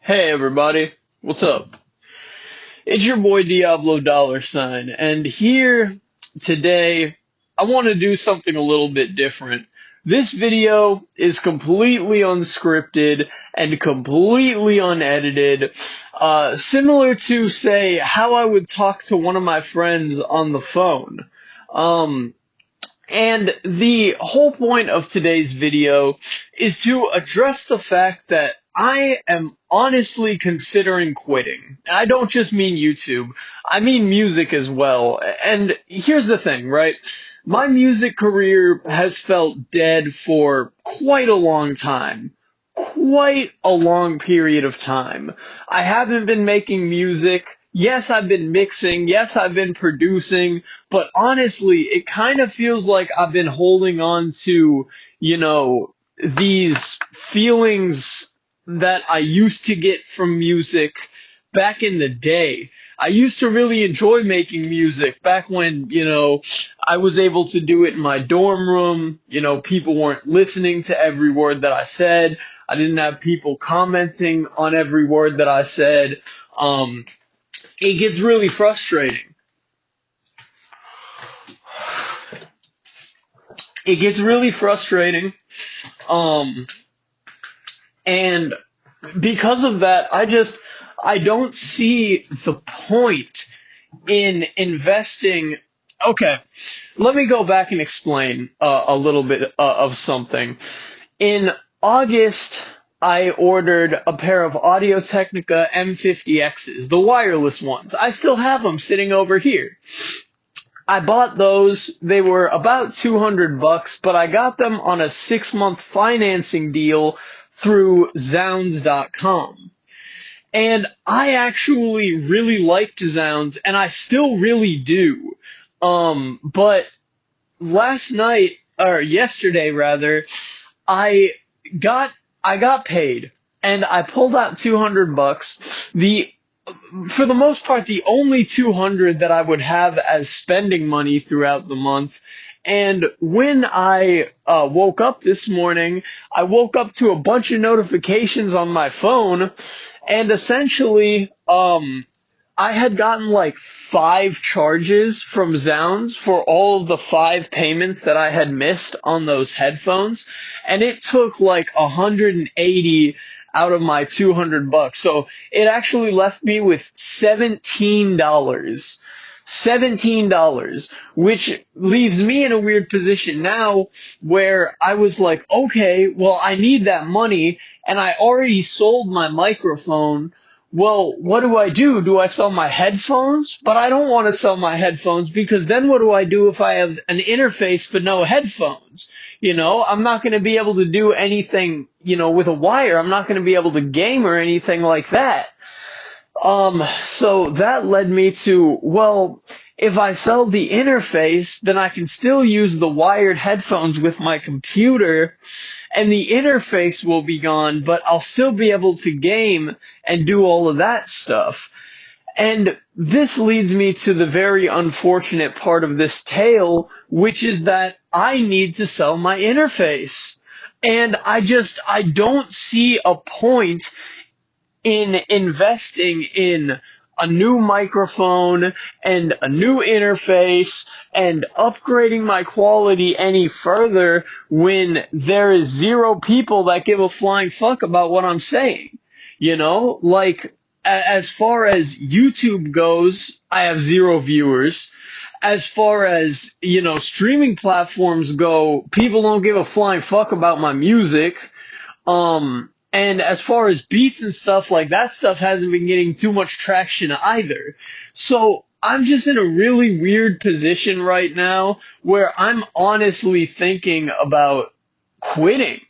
Hey everybody, what's up? It's your boy Diablo Dollar Sign, and here today I want to do something a little bit different. This video is completely unscripted and completely unedited, similar to, say, how I would talk to one of my friends on the phone. Um, and the whole point of today's video is to address the fact that I am honestly considering quitting. I don't just mean YouTube, I mean music as well. And here's the thing, right? My music career has felt dead for quite a long time. Quite a long period of time. I haven't been making music. Yes, I've been mixing. Yes, I've been producing. But honestly, it kind of feels like I've been holding on to, these feelings that I used to get from music back in the day. I used to really enjoy making music back when, I was able to do it in my dorm room. People weren't listening to every word that I said. I didn't have people commenting on every word that I said. It gets really frustrating. It gets really frustrating. And because of that, I don't see the point in investing. Okay, let me go back and explain a little bit of something. In August, I ordered a pair of Audio-Technica M50Xs, the wireless ones. I still have them sitting over here. I bought those. They were about $200, but I got them on a 6-month financing deal through Zounds.com. And I actually really liked Zounds, and I still really do. But last night, or yesterday rather, I got paid, and I pulled out $200. For the most part, the only 200 that I would have as spending money throughout the month. And when I woke up this morning, I woke up to a bunch of notifications on my phone, and essentially, I had gotten like 5 charges from Zounds for all of the 5 payments that I had missed on those headphones, and it took like 180 out of my $200. So it actually left me with $17. $17, which leaves me in a weird position now where I was like, okay, well, I need that money, and I already sold my microphone. Well, what do I do? Do I sell my headphones? But I don't want to sell my headphones, because then what do I do if I have an interface but no headphones? I'm not going to be able to do anything, with a wire. I'm not going to be able to game or anything like that. So that led me to, well, if I sell the interface, then I can still use the wired headphones with my computer, and the interface will be gone, but I'll still be able to game and do all of that stuff. And this leads me to the very unfortunate part of this tale, which is that I need to sell my interface. And I don't see a point in investing in a new microphone and a new interface and upgrading my quality any further when there is 0 people that give a flying fuck about what I'm saying. Like, as far as YouTube goes, I have 0 viewers. As far as, streaming platforms go, people don't give a flying fuck about my music. And as far as beats and stuff, like, that stuff hasn't been getting too much traction either. So I'm just in a really weird position right now where I'm honestly thinking about quitting.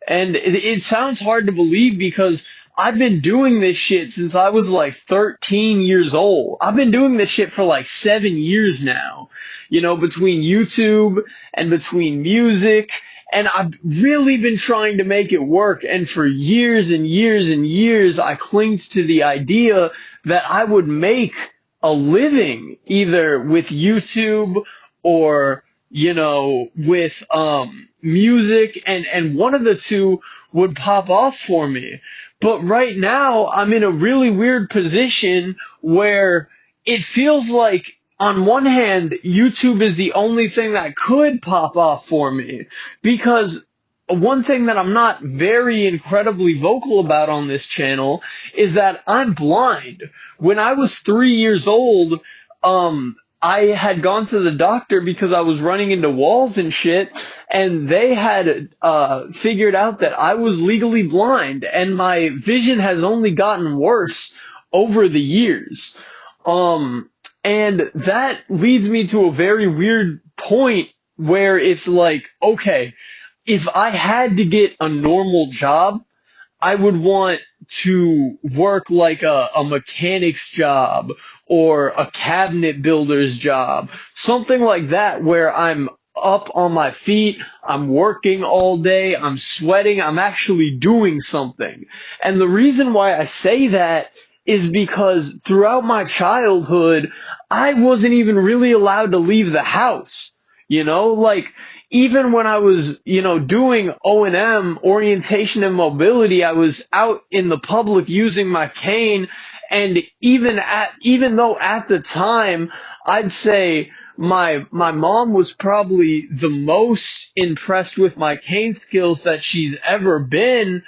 And it sounds hard to believe, because I've been doing this shit since I was like 13 years old. I've been doing this shit for like 7 years now, between YouTube and between music. And I've really been trying to make it work. And for years and years and years, I clinged to the idea that I would make a living either with YouTube or, with music, and one of the two would pop off for me. But right now, I'm in a really weird position where it feels like, on one hand, YouTube is the only thing that could pop off for me. Because one thing that I'm not very incredibly vocal about on this channel is that I'm blind. When I was 3 years old, I had gone to the doctor because I was running into walls and shit, and they had figured out that I was legally blind, and my vision has only gotten worse over the years. And that leads me to a very weird point where it's like, okay, if I had to get a normal job, I would want to work like a mechanic's job or a cabinet builder's job, something like that where I'm up on my feet, I'm working all day, I'm sweating, I'm actually doing something. And the reason why I say that is because throughout my childhood, I wasn't even really allowed to leave the house. You know, like, even when I was, doing O&M, orientation and mobility, I was out in the public using my cane, and even though at the time, I'd say my mom was probably the most impressed with my cane skills that she's ever been,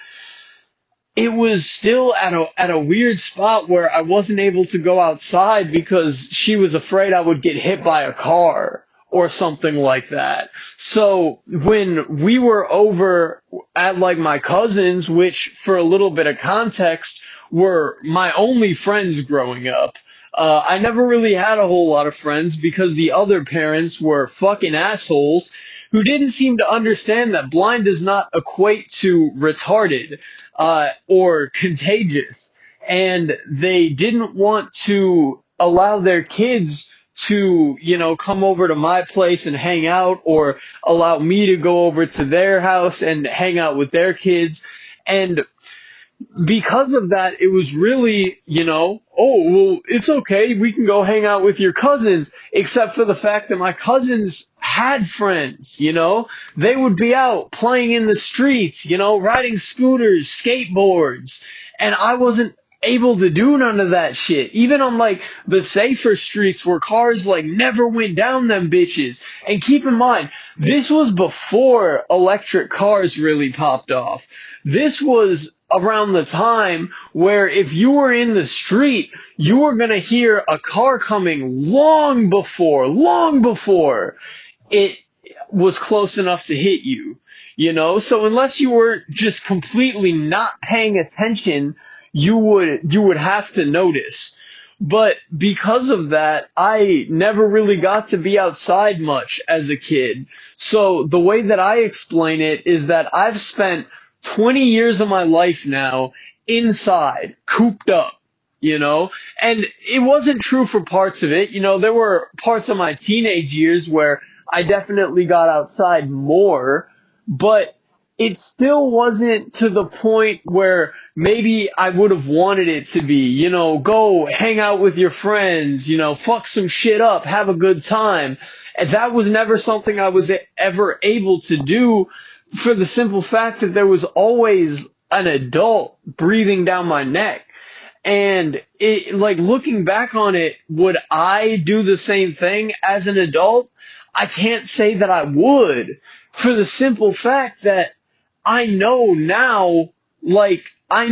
it was still at a weird spot where I wasn't able to go outside because she was afraid I would get hit by a car or something like that. So when we were over at like my cousins, which for a little bit of context were my only friends growing up, I never really had a whole lot of friends because the other parents were fucking assholes who didn't seem to understand that blind does not equate to retarded or contagious. And they didn't want to allow their kids to, come over to my place and hang out, or allow me to go over to their house and hang out with their kids. And because of that, it was really, oh, well, it's okay, we can go hang out with your cousins, except for the fact that my cousins had friends, they would be out playing in the streets, riding scooters, skateboards, and I wasn't able to do none of that shit. Even on like the safer streets where cars like never went down them bitches. And keep in mind, this was before electric cars really popped off. This was around the time where if you were in the street, you were going to hear a car coming long before it was close enough to hit you, So unless you were just completely not paying attention, you would have to notice. But because of that, I never really got to be outside much as a kid. So the way that I explain it is that I've spent 20 years of my life now inside, cooped up, and it wasn't true for parts of it. There were parts of my teenage years where I definitely got outside more, but it still wasn't to the point where maybe I would have wanted it to be, go hang out with your friends, fuck some shit up, have a good time. And that was never something I was ever able to do, for the simple fact that there was always an adult breathing down my neck. And looking back on it, would I do the same thing as an adult? I can't say that I would, for the simple fact that I know now what I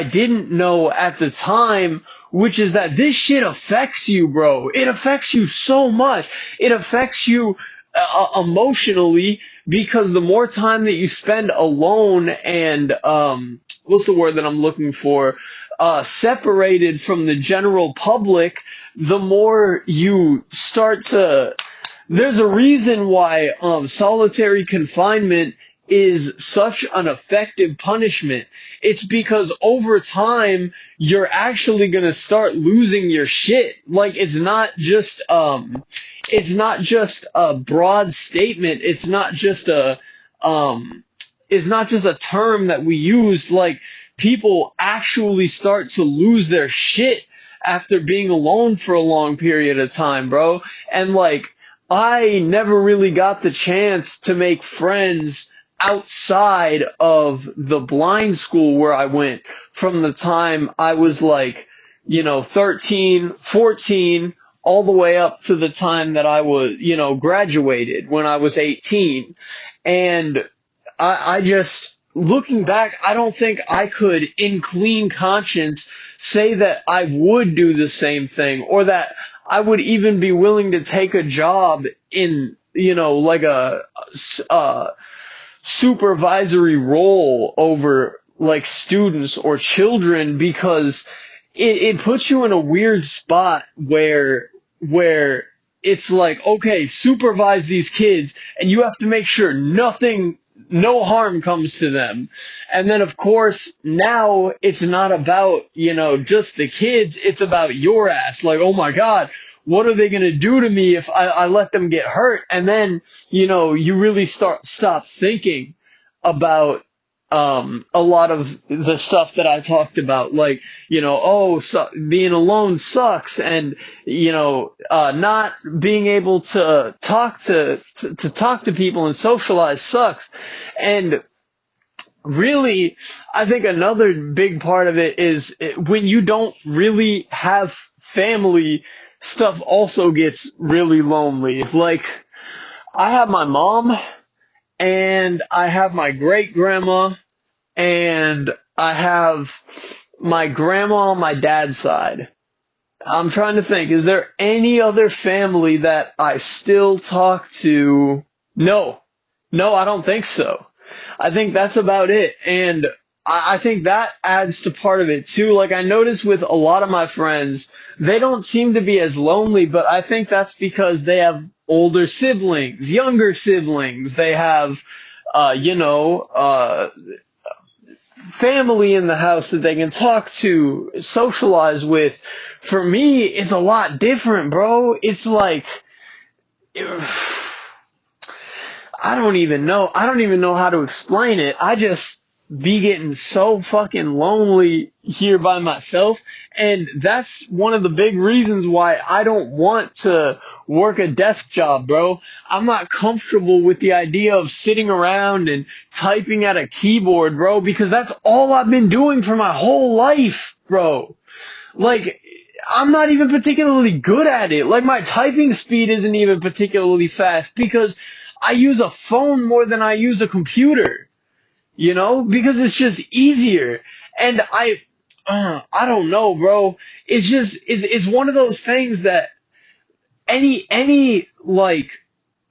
didn't know at the time, which is that this shit affects you, bro. It affects you so much. It affects you emotionally, because the more time that you spend alone and, what's the word that I'm looking for? Separated from the general public, the more you start to, there's a reason why, solitary confinement is such an effective punishment. It's because over time, you're actually gonna start losing your shit. Like, it's not just a broad statement. It's not just a term that we use. Like, people actually start to lose their shit after being alone for a long period of time, bro. And like, I never really got the chance to make friends outside of the blind school where I went from the time I was like, 13, 14, all the way up to the time that I was, graduated when I was 18. And I just, looking back, I don't think I could, in clean conscience, say that I would do the same thing, or that I would even be willing to take a job in, like a supervisory role over like students or children, because it puts you in a weird spot where it's like, okay, supervise these kids and you have to make sure no harm comes to them. And then of course now it's not about, just the kids, it's about your ass. Like, oh my God, what are they going to do to me if I let them get hurt? And then, you really stop thinking about a lot of the stuff that I talked about, like, being alone sucks, and, not being able to talk to people and socialize sucks. And really, I think another big part of it is when you don't really have family, stuff also gets really lonely. Like, I have my mom, and I have my great grandma, and I have my grandma on my dad's side. I'm trying to think, is there any other family that I still talk to? No, I don't think so. I think that's about it. And I think that adds to part of it too. Like, I notice with a lot of my friends, they don't seem to be as lonely, but I think that's because they have older siblings, younger siblings. They have, family in the house that they can talk to, socialize with. For me, it's a lot different, bro. It's like, I don't even know how to explain it. I just be getting so fucking lonely here by myself. And that's one of the big reasons why I don't want to work a desk job, bro. I'm not comfortable with the idea of sitting around and typing at a keyboard, bro, because that's all I've been doing for my whole life, bro. Like, I'm not even particularly good at it. Like, my typing speed isn't even particularly fast because I use a phone more than I use a computer. Because it's just easier. And I don't know, bro. It's just, it's one of those things that any like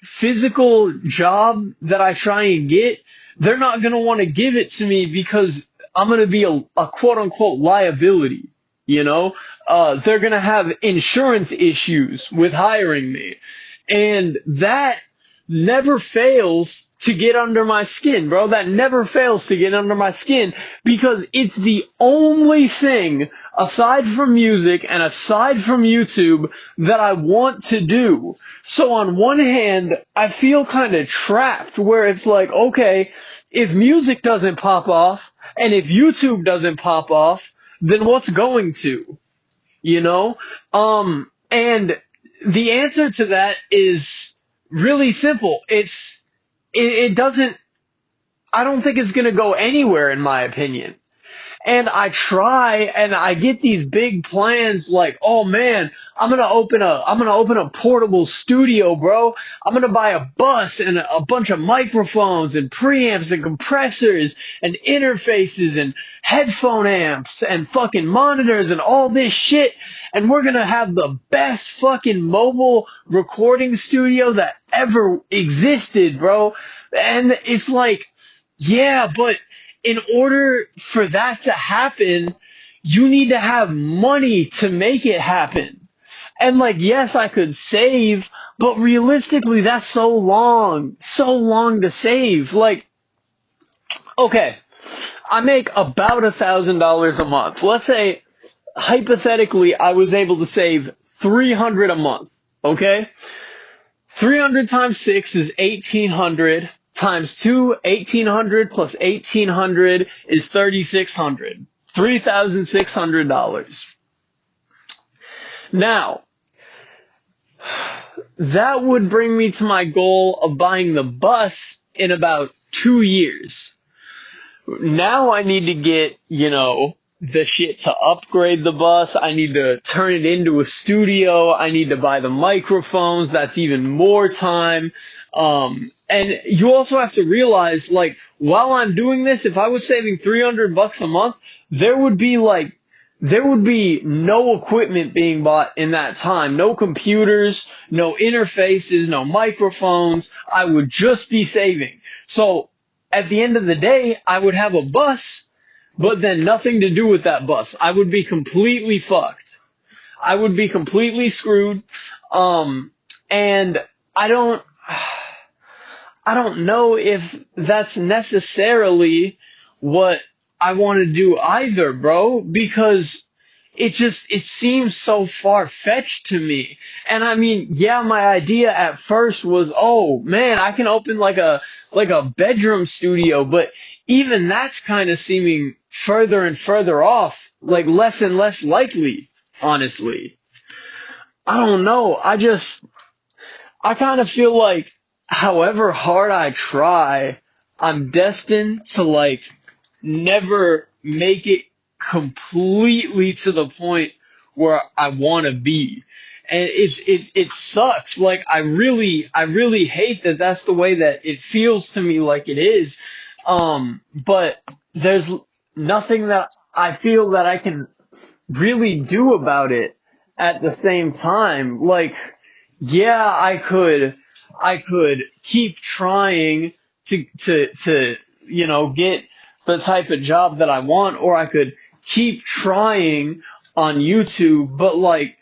physical job that I try and get, they're not going to want to give it to me because I'm going to be a quote unquote liability. They're going to have insurance issues with hiring me. And that never fails to get under my skin, bro. That never fails to get under my skin because it's the only thing aside from music and aside from YouTube that I want to do. So on one hand, I feel kind of trapped where it's like, okay, if music doesn't pop off and if YouTube doesn't pop off, then what's going to? And the answer to that is really simple. It doesn't, I don't think it's going to go anywhere in my opinion. And I try and I get these big plans like, oh man, I'm going to open a portable studio, bro. I'm going to buy a bus and a bunch of microphones and preamps and compressors and interfaces and headphone amps and fucking monitors and all this shit. And we're going to have the best fucking mobile recording studio that ever existed, bro. And it's like, yeah, but in order for that to happen, you need to have money to make it happen. And like, yes, I could save, but realistically, that's so long to save. Like, okay, I make about $1,000 a month. Let's say, hypothetically, I was able to save $300 a month. Okay? 300 times 6 is 1,800. Times 2, 1,800 plus 1,800 is 3,600. $3,600. Now, that would bring me to my goal of buying the bus in about 2 years. Now I need to get, the shit to upgrade the bus. I need to turn it into a studio. I need to buy the microphones. That's even more time. And you also have to realize, like, while I'm doing this, if I was saving $300 a month, there would be no equipment being bought in that time. No computers, no interfaces, no microphones. I would just be saving. So at the end of the day, I would have a bus, but then nothing to do with that bus. I would be completely fucked. I would be completely screwed. And I don't know if that's necessarily what I want to do either, bro, because it seems so far-fetched to me. And I mean, yeah, my idea at first was, oh man, I can open like a bedroom studio, but even that's kind of seeming further and further off, like less and less likely, honestly. I don't know. I kind of feel like however hard I try, I'm destined to like never make it completely to the point where I want to be. And it sucks. Like I really hate that that's the way that it feels to me like it is. But there's nothing that I feel that I can really do about it at the same time. Like, yeah, I could keep trying to get the type of job that I want, or I could keep trying on YouTube, but like,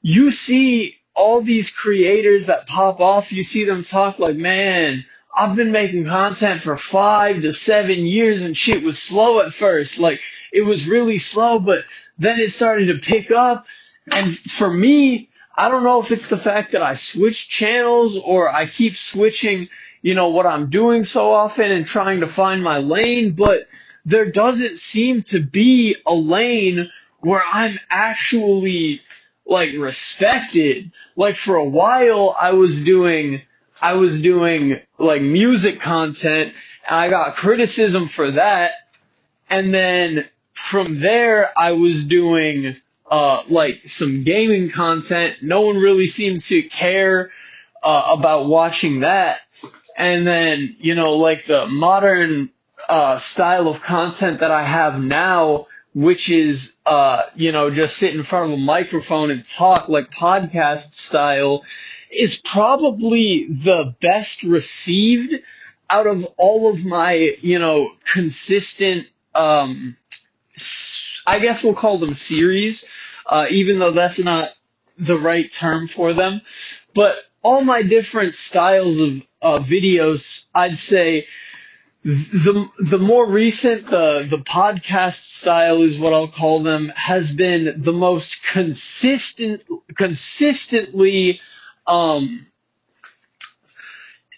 you see all these creators that pop off, you see them talk like, man, I've been making content for 5 to 7 years and shit was slow at first. Like, it was really slow, but then it started to pick up. And for me, I don't know if it's the fact that I switch channels or I keep switching, what I'm doing so often and trying to find my lane, but there doesn't seem to be a lane where I'm actually like respected. Like for a while I was doing like music content and I got criticism for that. And then from there I was doing like some gaming content. No one really seemed to care about watching that. And then, like the modern style of content that I have now, which is, just sit in front of a microphone and talk like podcast style, is probably the best received out of all of my, consistent, I guess we'll call them series, even though that's not the right term for them. But all my different styles of videos, I'd say the more recent, the podcast style is what I'll call them, has been the most consistently,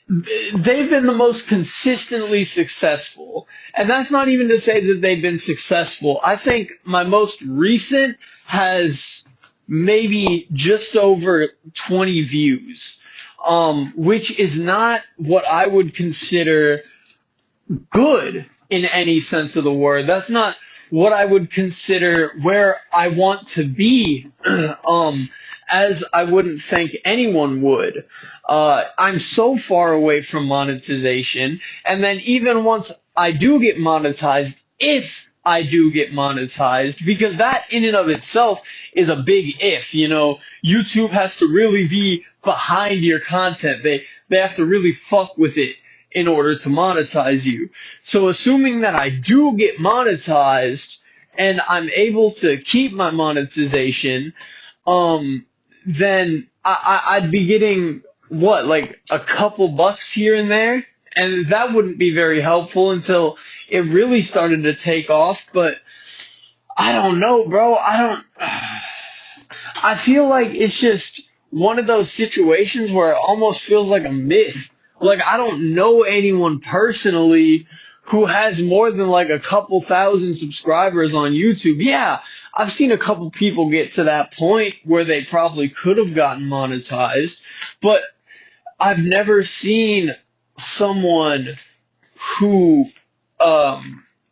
they've been the most consistently successful. And that's not even to say that they've been successful. I think my most recent has maybe just over 20 views, which is not what I would consider good in any sense of the word. That's not what I would consider where I want to be, as I wouldn't think anyone would. I'm so far away from monetization, and then even once I do get monetized, if I do get monetized, because that in and of itself is a big if, YouTube has to really be behind your content. They have to really fuck with it in order to monetize you. So assuming that I do get monetized and I'm able to keep my monetization, then I'd be getting like a couple bucks here and there, and that wouldn't be very helpful until it really started to take off. But I don't know, bro. I feel like it's just one of those situations where it almost feels like a myth. Like, I don't know anyone personally who has more than like a couple thousand subscribers on YouTube. Yeah, I've seen a couple people get to that point where they probably could have gotten monetized, but I've never seen someone who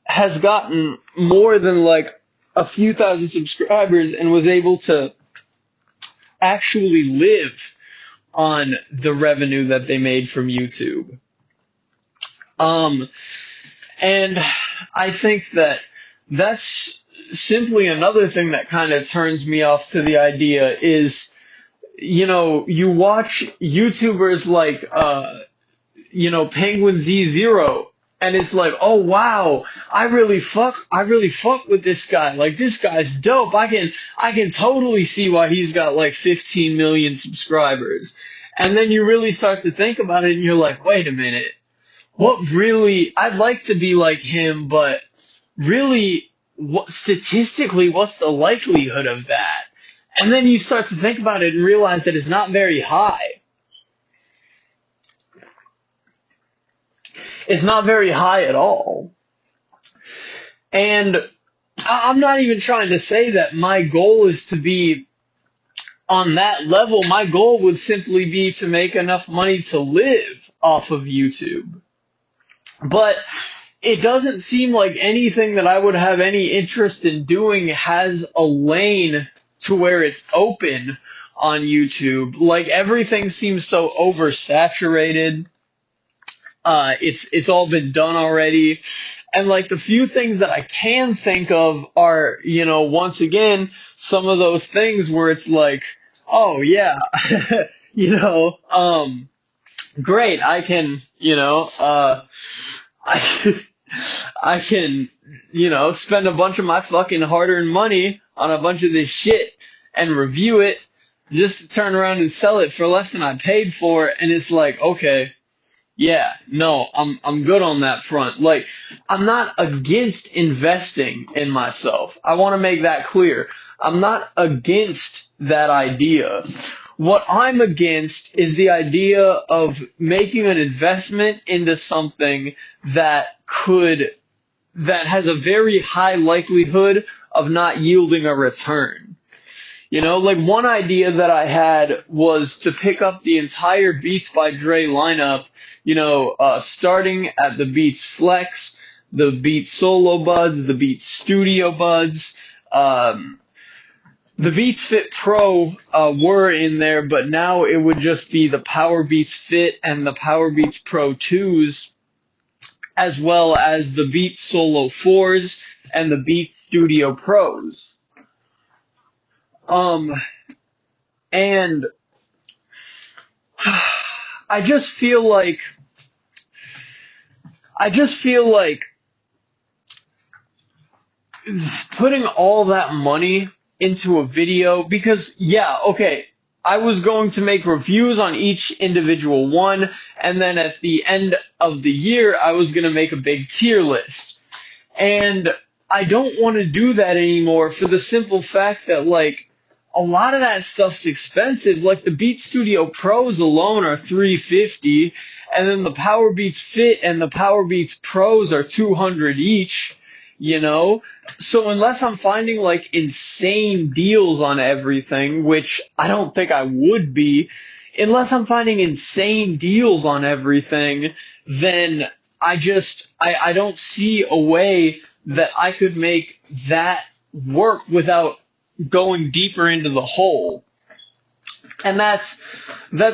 has gotten more than like a few thousand subscribers and was able to actually live on the revenue that they made from YouTube. And I think that that's simply another thing that kind of turns me off to the idea is, you know, you watch YouTubers like, Penguin Z0, and it's like, oh wow, I really fuck with this guy. Like, this guy's dope. I can totally see why he's got like 15 million subscribers. And then you really start to think about it and you're like, wait a minute. I'd like to be like him, but really, statistically, what's the likelihood of that? And then you start to think about it and realize that it's not very high. It's not very high at all. And I'm not even trying to say that my goal is to be on that level. My goal would simply be to make enough money to live off of YouTube. But it doesn't seem like anything that I would have any interest in doing has a lane to where it's open on YouTube. Like, everything seems so oversaturated. It's all been done already. And like, the few things that I can think of are, once again, some of those things where it's like, oh yeah, great, I can, I can, spend a bunch of my fucking hard-earned money on a bunch of this shit and review it just to turn around and sell it for less than I paid for it. And it's like, okay, yeah, no, I'm good on that front. Like, I'm not against investing in myself. I want to make that clear. I'm not against that idea. What I'm against is the idea of making an investment into something that has a very high likelihood of not yielding a return. Like, one idea that I had was to pick up the entire Beats by Dre lineup, starting at the Beats Flex, the Beats Solo Buds, the Beats Studio Buds, the Beats Fit Pro were in there, but now it would just be the Power Beats Fit and the Power Beats Pro 2s, as well as the Beats Solo 4s and the Beats Studio Pros. And I just feel like putting all that money into a video, because yeah, okay, I was going to make reviews on each individual one, and then at the end of the year I was going to make a big tier list. And I don't want to do that anymore for the simple fact that, like, a lot of that stuff's expensive. Like, the Beats Studio Pros alone are $350, and then the Power Beats Fit and the Power Beats Pros are $200 each, So unless I'm finding, like, insane deals on everything, which I don't think I would be, unless I'm finding insane deals on everything, then I don't see a way that I could make that work without going deeper into the hole. And that's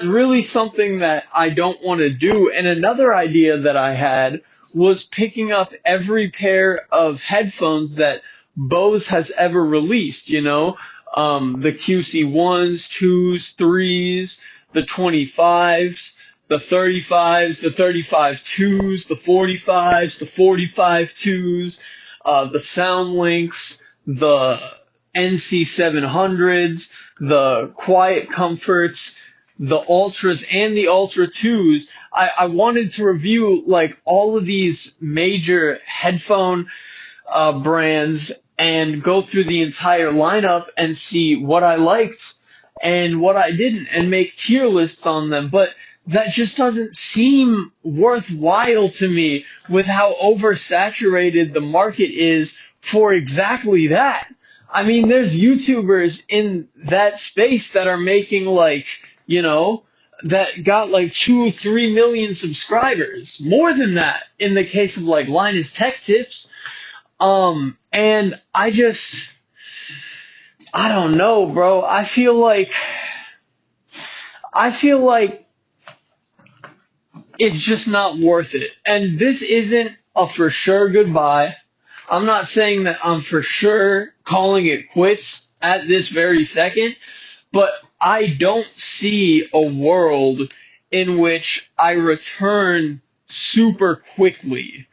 really something that I don't want to do. And another idea that I had was picking up every pair of headphones that Bose has ever released, the QC1s, 2s, 3s, the 25s, the 35s, the 35 2s, the 45s, the 45 2s, the SoundLinks, the NC700s, the Quiet Comforts, the Ultras, and the Ultra 2s. I wanted to review, like, all of these major headphone brands and go through the entire lineup and see what I liked and what I didn't, and make tier lists on them. But that just doesn't seem worthwhile to me with how oversaturated the market is for exactly that. I mean, there's YouTubers in that space that are making, like, that got like 2, 3 million subscribers, more than that in the case of like Linus Tech Tips. And I don't know, bro. I feel like it's just not worth it. And this isn't a for sure goodbye. I'm not saying that I'm for sure calling it quits at this very second, but I don't see a world in which I return super quickly.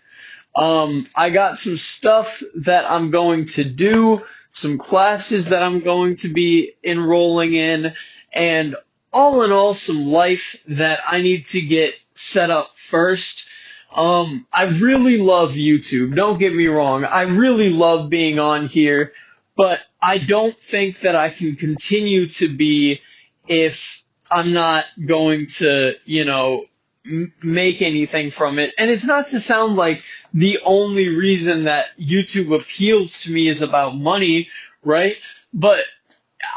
I got some stuff that I'm going to do, some classes that I'm going to be enrolling in, and all in all, some life that I need to get set up first. I really love YouTube. Don't get me wrong. I really love being on here, but I don't think that I can continue to be if I'm not going to, make anything from it. And it's not to sound like the only reason that YouTube appeals to me is about money, right? But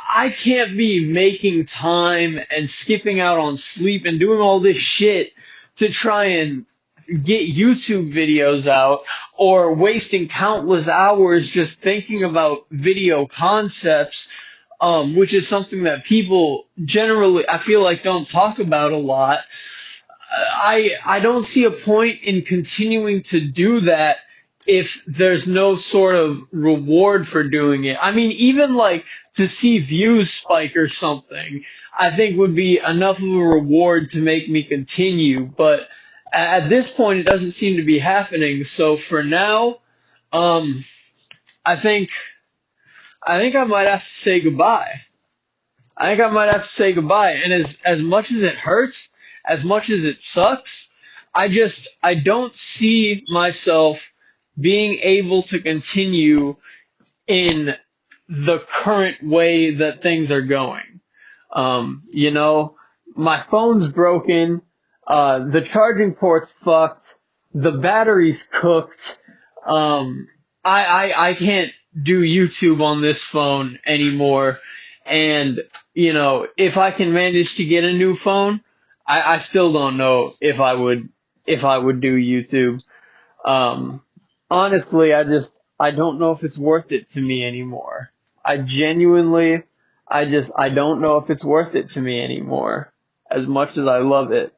I can't be making time and skipping out on sleep and doing all this shit to try and get YouTube videos out, or wasting countless hours just thinking about video concepts, which is something that people generally, I feel like, don't talk about a lot. I don't see a point in continuing to do that if there's no sort of reward for doing it. I mean, even like to see views spike or something, I think would be enough of a reward to make me continue. But at this point, it doesn't seem to be happening. So for now, um, I think I might have to say goodbye. I think I might have to say goodbye. And as much as it hurts, as much as it sucks, I don't see myself being able to continue in the current way that things are going. My phone's broken, the charging port's fucked, the battery's cooked. I can't do YouTube on this phone anymore. And, if I can manage to get a new phone, I still don't know if I would do YouTube. Um, Honestly, I don't know if it's worth it to me anymore. I genuinely, I don't know if it's worth it to me anymore, as much as I love it.